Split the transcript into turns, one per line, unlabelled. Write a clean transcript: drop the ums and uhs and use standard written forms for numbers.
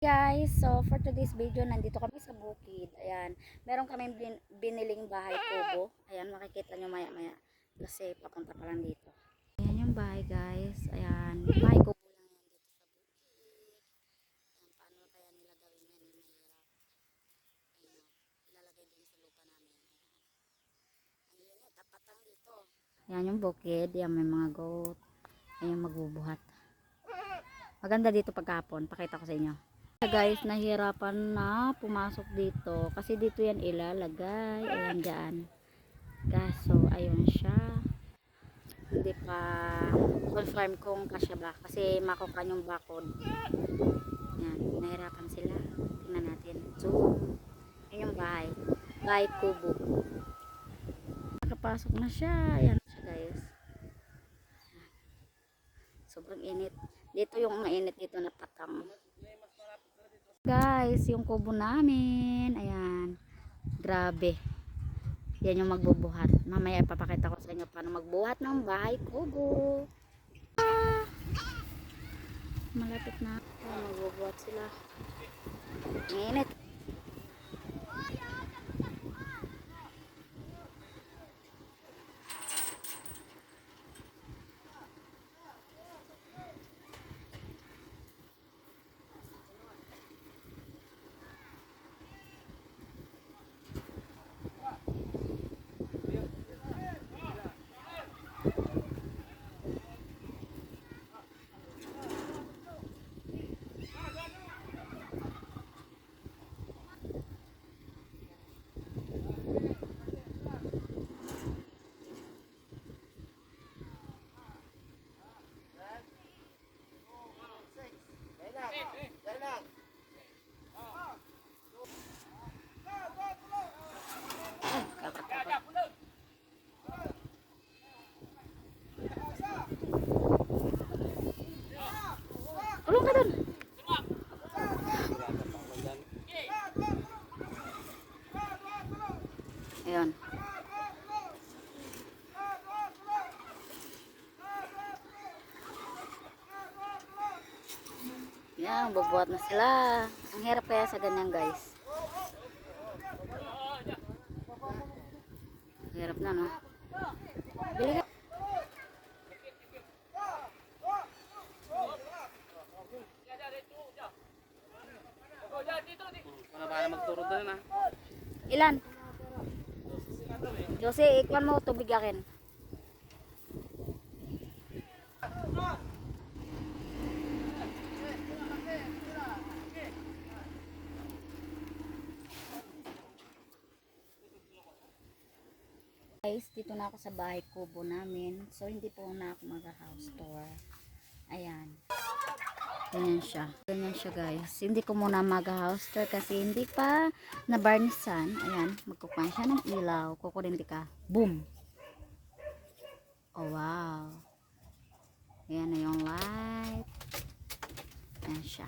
Guys, so for today's video, nandito kami sa bukid. Ayan, meron kaming biniling bahay kubo. Ayan, makikita nyo maya maya kasi papunta pa lang dito. Ayan yung bahay guys. Ayan, bahay kubo lang yan dito sa bukid. Ayan, paano kaya nila gawin yan? Mahirap. Ayan, ilalagay din sa lupa namin. Ayan, ayan, tapat lang dito. Ayan yung bukid. Ayan, may mga goat. Ayan, magbubuhat. Maganda dito pagkapon. Pakita ko sa inyo. Guys, nahirapan na pumasok dito kasi dito yan ilalagay. Ayan dyan. Kaso ayun siya, hindi pa confirm kung kasya ba kasi makukan yung bakod. Yan, nahirapan sila. Tingnan natin. Zoom. Yun yung bahay kubo. Nakapasok na siya. Ayan siya guys. Sobrang init dito, yung mainit dito na patang guys, yung kubo namin. Ayan, grabe. Yan yung magbubuhat. Mamaya ipapakita ko sa inyo paano magbuhat ng bahay kubo. Malapit na. Ayan, magbubuhat sila. Init. Tulong ka dun. Ayan. Yan, bubuhat na sila. Ang hirap kaya sa ganyan guys. Hirap na no. Bili ka. Ilan? Jose, ikwan mo tubig akin. Guys, dito na ako sa bahay kubo namin. So, hindi po na ako mag-house tour. Ayan. Ganyan siya. Ganyan siya guys. Hindi ko muna mag-house tour kasi hindi pa na-varnishan. Ayan. Magkukuhan siya ng ilaw. Kukurinti ka. Boom! Oh, wow. Ayan na yung light. Ayan siya.